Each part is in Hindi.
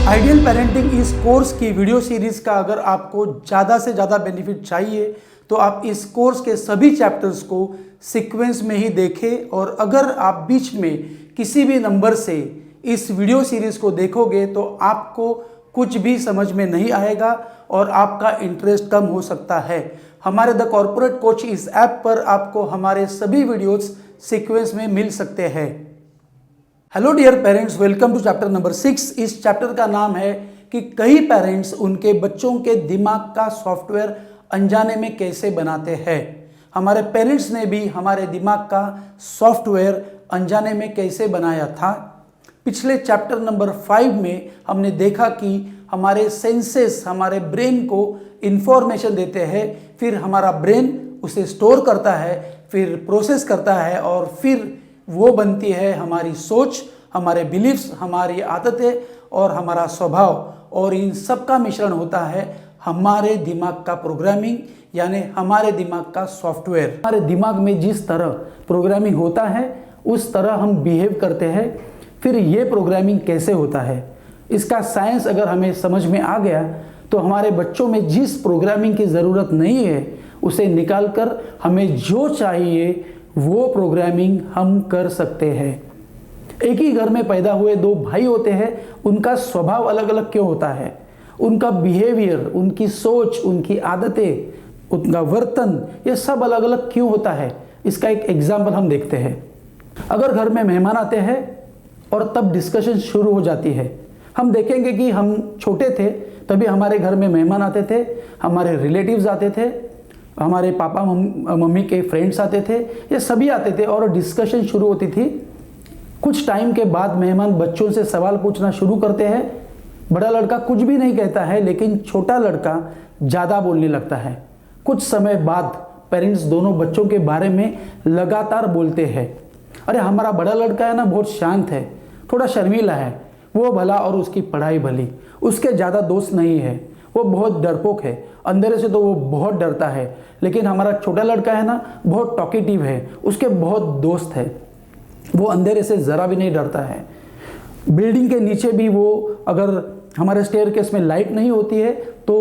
आइडियल पेरेंटिंग इस कोर्स की वीडियो सीरीज का अगर आपको ज़्यादा से ज़्यादा बेनिफिट चाहिए तो आप इस कोर्स के सभी चैप्टर्स को सीक्वेंस में ही देखें। और अगर आप बीच में किसी भी नंबर से इस वीडियो सीरीज को देखोगे तो आपको कुछ भी समझ में नहीं आएगा और आपका इंटरेस्ट कम हो सकता है। हमारे द कॉर्पोरेट कोच इस ऐप पर आपको हमारे सभी वीडियोस सीक्वेंस में मिल सकते हैं। Hello dear parents, welcome to chapter number 6। इस चैप्टर का नाम है कि कई पेरेंट्स उनके बच्चों के दिमाग का सॉफ्टवेयर अनजाने में कैसे बनाते हैं। हमारे पेरेंट्स ने भी हमारे दिमाग का सॉफ्टवेयर अनजाने में कैसे बनाया था। पिछले चैप्टर नंबर 5 में हमने देखा कि हमारे सेंसेस हमारे ब्रेन को इंफॉर्मेशन देते हैं, फिर हमारा ब्रेन उसे स्टोर करता है, फिर प्रोसेस करता है और फिर वो बनती है हमारी सोच, हमारे बिलीफ्स, हमारी आदतें और हमारा स्वभाव। और इन सब का मिश्रण होता है हमारे दिमाग का प्रोग्रामिंग, यानी हमारे दिमाग का सॉफ्टवेयर। हमारे दिमाग में जिस तरह प्रोग्रामिंग होता है उस तरह हम बिहेव करते हैं। फिर ये प्रोग्रामिंग कैसे होता है, इसका साइंस अगर हमें समझ में आ गया तो हमारे बच्चों में जिस प्रोग्रामिंग की ज़रूरत नहीं है उसे निकाल कर हमें जो चाहिए वो प्रोग्रामिंग हम कर सकते हैं। एक ही घर में पैदा हुए दो भाई होते हैं, उनका स्वभाव अलग अलग क्यों होता है, उनका बिहेवियर, उनकी सोच, उनकी आदतें, उनका वर्तन, ये सब अलग अलग क्यों होता है, इसका एक एग्जाम्पल हम देखते हैं। अगर घर में मेहमान आते हैं और तब डिस्कशन शुरू हो जाती है। हम देखेंगे कि हम छोटे थे तभी हमारे घर में मेहमान आते थे, हमारे रिलेटिव्स आते थे, हमारे पापा मम्मी के फ्रेंड्स आते थे, ये सभी आते थे और डिस्कशन शुरू होती थी। कुछ टाइम के बाद मेहमान बच्चों से सवाल पूछना शुरू करते हैं। बड़ा लड़का कुछ भी नहीं कहता है लेकिन छोटा लड़का ज़्यादा बोलने लगता है। कुछ समय बाद पेरेंट्स दोनों बच्चों के बारे में लगातार बोलते हैं, अरे हमारा बड़ा लड़का है ना, बहुत शांत है, थोड़ा शर्मीला है, वो भला और उसकी पढ़ाई भली, उसके ज़्यादा दोस्त नहीं है, वो बहुत डरपोक है, अंधेरे से तो वो बहुत डरता है। लेकिन हमारा छोटा लड़का है ना, बहुत टॉकेटिव है, उसके बहुत दोस्त है, वो अंधेरे से ज़रा भी नहीं डरता है। बिल्डिंग के नीचे भी वो, अगर हमारे स्टेयरकेस में लाइट नहीं होती है तो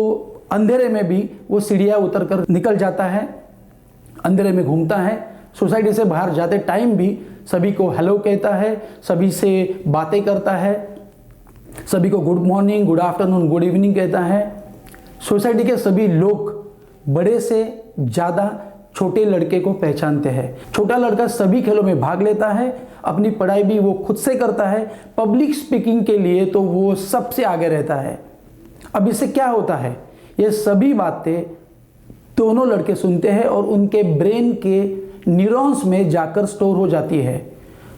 अंधेरे में भी वो सीढ़ियाँ उतर कर निकल जाता है, अंधेरे में घूमता है। सोसाइटी से बाहर जाते टाइम भी सभी को हेलो कहता है, सभी से बातें करता है, सभी को good morning, good afternoon, good evening कहता है। सोसाइटी के सभी लोग बड़े से ज़्यादा छोटे लड़के को पहचानते हैं। छोटा लड़का सभी खेलों में भाग लेता है, अपनी पढ़ाई भी वो खुद से करता है, पब्लिक स्पीकिंग के लिए तो वो सबसे आगे रहता है। अब इससे क्या होता है, ये सभी बातें दोनों लड़के सुनते हैं और उनके ब्रेन के न्यूरॉन्स में जाकर स्टोर हो जाती है।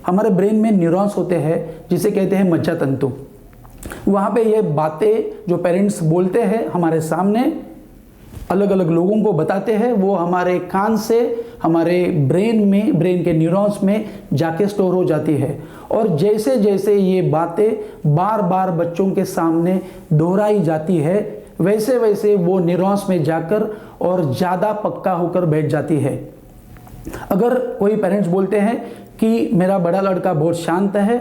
हमारे ब्रेन में न्यूरॉन्स होते हैं जिसे कहते हैं मज्जा तंतु। वहाँ पे ये बातें जो पेरेंट्स बोलते हैं हमारे सामने, अलग अलग लोगों को बताते हैं, वो हमारे कान से हमारे ब्रेन के न्यूरॉन्स में जाके स्टोर हो जाती है। और जैसे जैसे ये बातें बार बार बच्चों के सामने दोहराई जाती है वैसे वैसे वो न्यूरॉन्स में जाकर और ज़्यादा पक्का होकर बैठ जाती है। अगर कोई पेरेंट्स बोलते हैं कि मेरा बड़ा लड़का बहुत शांत है,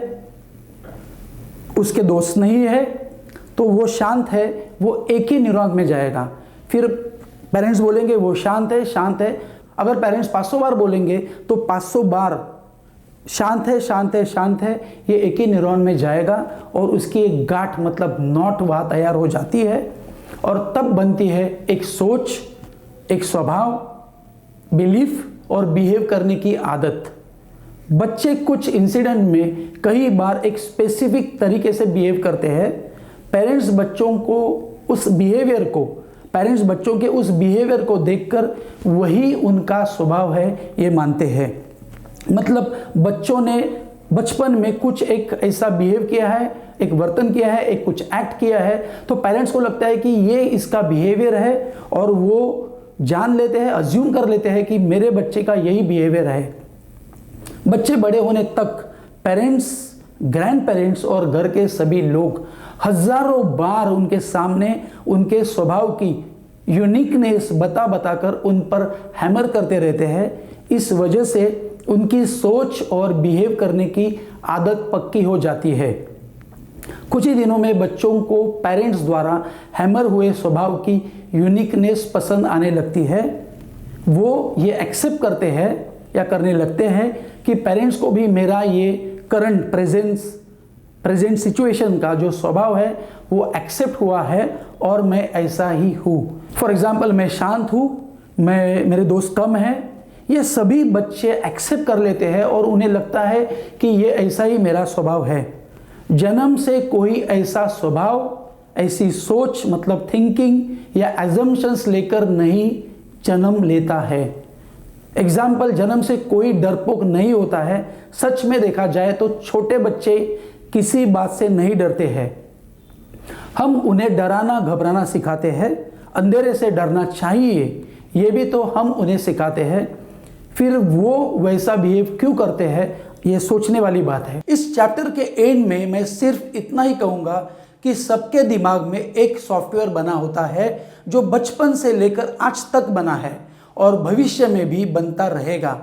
उसके दोस्त नहीं है, तो वो शांत है, वो एक ही न्यूरॉन में जाएगा। फिर पेरेंट्स बोलेंगे वो शांत है, शांत है। अगर पेरेंट्स 500 बार बोलेंगे तो 500 बार शांत है, शांत है, शांत है, ये एक ही न्यूरॉन में जाएगा और उसकी एक गांठ मतलब नॉट वहाँ तैयार हो जाती है। और तब बनती है एक सोच, एक स्वभाव, बिलीफ और बिहेव करने की आदत। बच्चे कुछ इंसिडेंट में कई बार एक स्पेसिफिक तरीके से बिहेव करते हैं। पेरेंट्स बच्चों के उस बिहेवियर को देखकर वही उनका स्वभाव है ये मानते हैं। मतलब बच्चों ने बचपन में कुछ एक ऐसा बिहेव किया है, एक वर्तन किया है, एक कुछ एक्ट किया है, तो पेरेंट्स को लगता है कि ये इसका बिहेवियर है और वो जान लेते हैं, अज्यूम कर लेते हैं कि मेरे बच्चे का यही बिहेवियर है। बच्चे बड़े होने तक पेरेंट्स, ग्रैंड पेरेंट्स और घर के सभी लोग हजारों बार उनके सामने उनके स्वभाव की यूनिकनेस बताकर उन पर हैमर करते रहते हैं। इस वजह से उनकी सोच और बिहेव करने की आदत पक्की हो जाती है। कुछ ही दिनों में बच्चों को पेरेंट्स द्वारा हैमर हुए स्वभाव की यूनिकनेस पसंद आने लगती है। वो ये एक्सेप्ट करते हैं या करने लगते हैं कि पेरेंट्स को भी मेरा ये करंट प्रेजेंट सिचुएशन का जो स्वभाव है वो एक्सेप्ट हुआ है और मैं ऐसा ही हूँ। फॉर एग्जाम्पल, मैं शांत हूँ, मेरे दोस्त कम हैं, ये सभी बच्चे एक्सेप्ट कर लेते हैं और उन्हें लगता है कि ये ऐसा ही मेरा स्वभाव है। जन्म से कोई ऐसा स्वभाव, ऐसी सोच मतलब थिंकिंग या एजम्पशंस लेकर नहीं जन्म लेता है। एग्जाम्पल, जन्म से कोई डरपोक नहीं होता है। सच में देखा जाए तो छोटे बच्चे किसी बात से नहीं डरते हैं। हम उन्हें डराना घबराना सिखाते हैं। अंधेरे से डरना चाहिए, ये भी तो हम उन्हें सिखाते हैं। फिर वो वैसा बिहेव क्यों करते हैं, ये सोचने वाली बात है। इस चैप्टर के एंड में मैं सिर्फ इतना ही कहूँगा कि सबके दिमाग में एक सॉफ्टवेयर बना होता है जो बचपन से लेकर आज तक बना है और भविष्य में भी बनता रहेगा।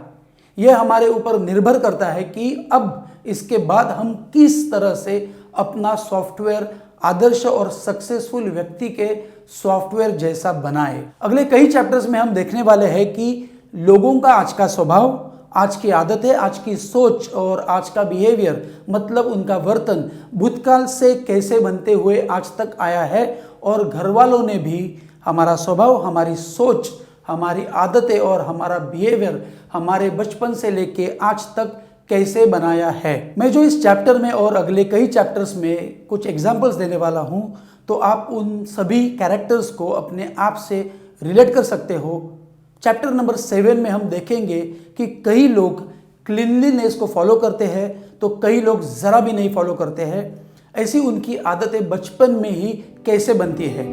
यह हमारे ऊपर निर्भर करता है कि अब इसके बाद हम किस तरह से अपना सॉफ्टवेयर आदर्श और सक्सेसफुल व्यक्ति के सॉफ्टवेयर जैसा बनाए। अगले कई चैप्टर्स में हम देखने वाले हैं कि लोगों का आज का स्वभाव, आज की आदतें, आज की सोच और आज का बिहेवियर मतलब उनका वर्तन भूतकाल से कैसे बनते हुए आज तक आया है और घर वालों ने भी हमारा स्वभाव, हमारी सोच, हमारी आदतें और हमारा बिहेवियर हमारे बचपन से लेके आज तक कैसे बनाया है। मैं जो इस चैप्टर में और अगले कई चैप्टर्स में कुछ एग्जाम्पल्स देने वाला हूँ तो आप उन सभी कैरेक्टर्स को अपने आप से रिलेट कर सकते हो। चैप्टर नंबर 7 में हम देखेंगे कि कई लोग क्लीनलीनेस को फॉलो करते हैं तो कई लोग ज़रा भी नहीं फॉलो करते हैं। ऐसी उनकी आदतें बचपन में ही कैसे बनती है।